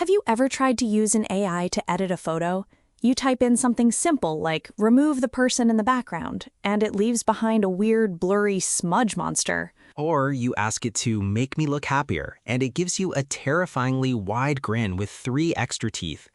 Have you ever tried to use an AI to edit a photo? You type in something simple like remove the person in the background, and it leaves behind a weird, blurry smudge monster. Or you ask it to make me look happier, and it gives you a terrifyingly wide grin with 3 extra teeth.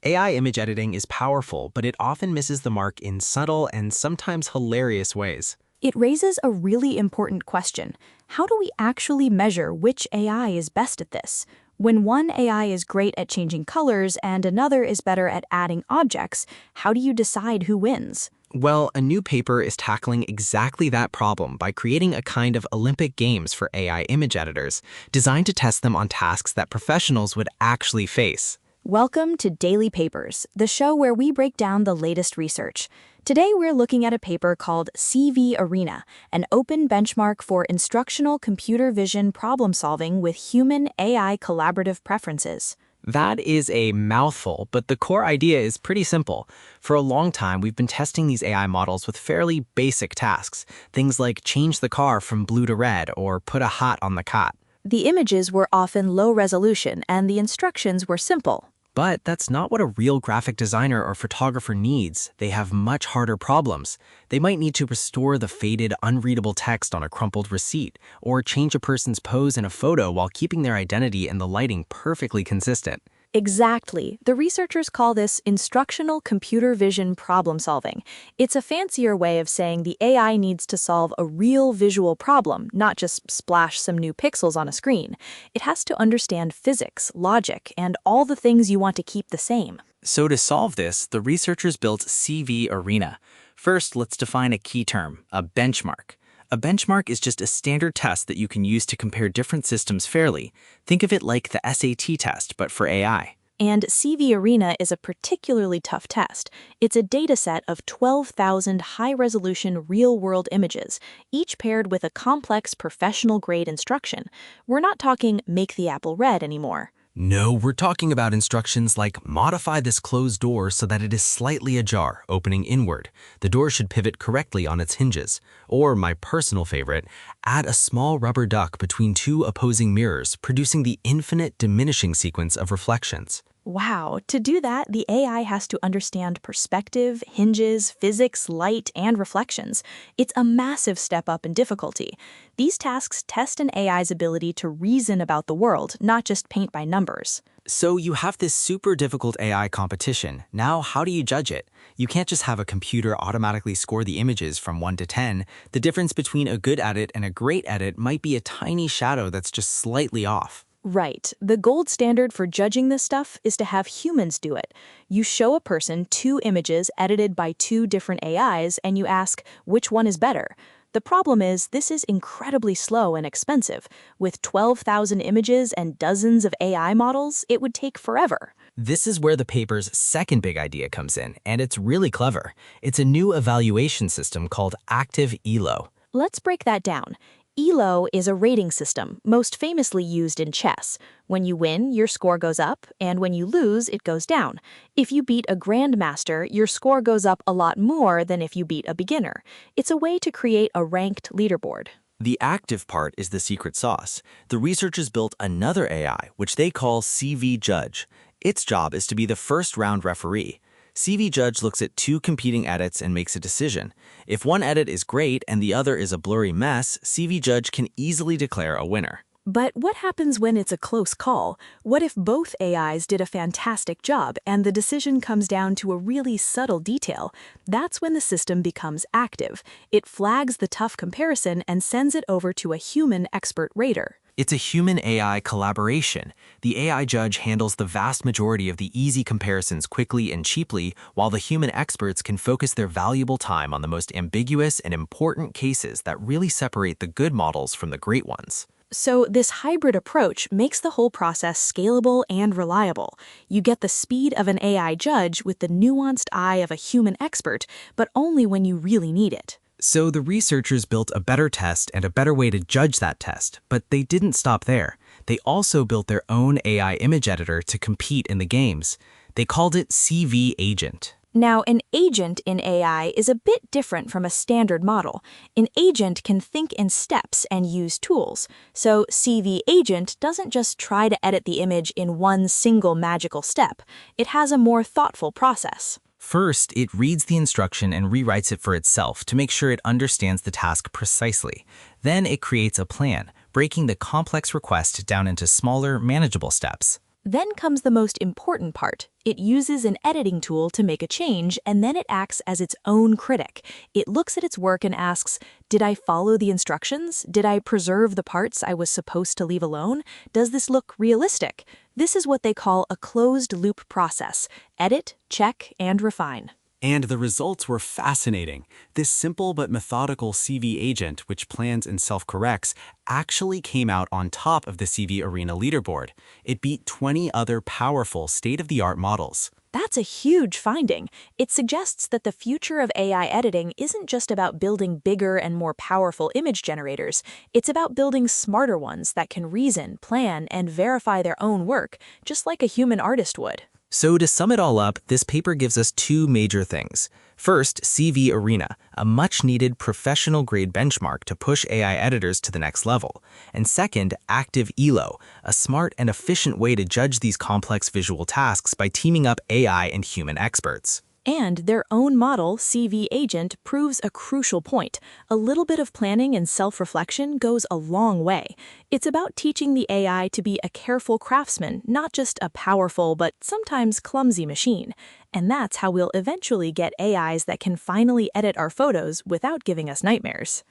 AI image editing is powerful, but it often misses the mark in subtle and sometimes hilarious ways. It raises a really important question. How do we actually measure which AI is best at this? When one AI is great at changing colors and another is better at adding objects, how do you decide who wins? Well, a new paper is tackling exactly that problem by creating a kind of Olympic Games for AI image editors, designed to test them on tasks that professionals would actually face. Welcome to Daily Papers, the show where we break down the latest research. Today we're looking at a paper called CV Arena, an open benchmark for instructional computer vision problem solving with human-AI collaborative preferences. That is a mouthful, but the core idea is pretty simple. For a long time, we've been testing these AI models with fairly basic tasks, things like change the car from blue to red or put a hat on the cot. The images were often low resolution and the instructions were simple. But that's not what a real graphic designer or photographer needs. They have much harder problems. They might need to restore the faded, unreadable text on a crumpled receipt, or change a person's pose in a photo while keeping their identity and the lighting perfectly consistent. Exactly. The researchers call this instructional computer vision problem solving. It's a fancier way of saying the AI needs to solve a real visual problem, not just splash some new pixels on a screen. It has to understand physics, logic, and all the things you want to keep the same. So to solve this, the researchers built CV Arena. First, let's define a key term, a benchmark. A benchmark is just a standard test that you can use to compare different systems fairly. Think of it like the SAT test, but for AI. And CV Arena is a particularly tough test. It's a dataset of 12,000 high-resolution real-world images, each paired with a complex professional-grade instruction. We're not talking make the apple red anymore. No, we're talking about instructions like modify this closed door so that it is slightly ajar, opening inward. The door should pivot correctly on its hinges. Or, my personal favorite, add a small rubber duck between 2 opposing mirrors, producing the infinite diminishing sequence of reflections. Wow, to do that, the AI has to understand perspective, hinges, physics, light, and reflections. It's a massive step up in difficulty. These tasks test an AI's ability to reason about the world, not just paint by numbers. So you have this super difficult AI competition. Now, how do you judge it? You can't just have a computer automatically score the images from 1 to 10. The difference between a good edit and a great edit might be a tiny shadow that's just slightly off. Right. The gold standard for judging this stuff is to have humans do it. You show a person 2 images edited by 2 different AIs and you ask, which one is better? The problem is, this is incredibly slow and expensive. With 12,000 images and dozens of AI models, it would take forever. This is where the paper's second big idea comes in, and it's really clever. It's a new evaluation system called Active ELO. Let's break that down. ELO is a rating system, most famously used in chess. When you win, your score goes up, and when you lose, it goes down. If you beat a grandmaster, your score goes up a lot more than if you beat a beginner. It's a way to create a ranked leaderboard. The active part is the secret sauce. The researchers built another AI, which they call CV Judge. Its job is to be the first-round referee. CV Judge looks at 2 competing edits and makes a decision. If one edit is great and the other is a blurry mess, CV Judge can easily declare a winner. But what happens when it's a close call? What if both AIs did a fantastic job and the decision comes down to a really subtle detail? That's when the system becomes active. It flags the tough comparison and sends it over to a human expert rater. It's a human-AI collaboration. The AI judge handles the vast majority of the easy comparisons quickly and cheaply, while the human experts can focus their valuable time on the most ambiguous and important cases that really separate the good models from the great ones. So this hybrid approach makes the whole process scalable and reliable. You get the speed of an AI judge with the nuanced eye of a human expert, but only when you really need it. So the researchers built a better test and a better way to judge that test, but they didn't stop there. They also built their own AI image editor to compete in the games. They called it CV Agent. Now, an agent in AI is a bit different from a standard model. An agent can think in steps and use tools. So CV agent doesn't just try to edit the image in one single magical step. It has a more thoughtful process. First, it reads the instruction and rewrites it for itself to make sure it understands the task precisely. Then it creates a plan, breaking the complex request down into smaller, manageable steps. Then comes the most important part. It uses an editing tool to make a change, and then it acts as its own critic. It looks at its work and asks, did I follow the instructions? Did I preserve the parts I was supposed to leave alone? Does this look realistic? This is what they call a closed-loop process. Edit, check, and refine. And the results were fascinating. This simple but methodical CV agent, which plans and self-corrects, actually came out on top of the CV Arena leaderboard. It beat 20 other powerful state-of-the-art models. That's a huge finding. It suggests that the future of AI editing isn't just about building bigger and more powerful image generators. It's about building smarter ones that can reason, plan, and verify their own work, just like a human artist would. So to sum it all up, this paper gives us two major things. First, CV Arena, a much-needed professional-grade benchmark to push AI editors to the next level. And second, Active ELO, a smart and efficient way to judge these complex visual tasks by teaming up AI and human experts. And their own model, CV Agent, proves a crucial point. A little bit of planning and self-reflection goes a long way. It's about teaching the AI to be a careful craftsman, not just a powerful but sometimes clumsy machine. And that's how we'll eventually get AIs that can finally edit our photos without giving us nightmares.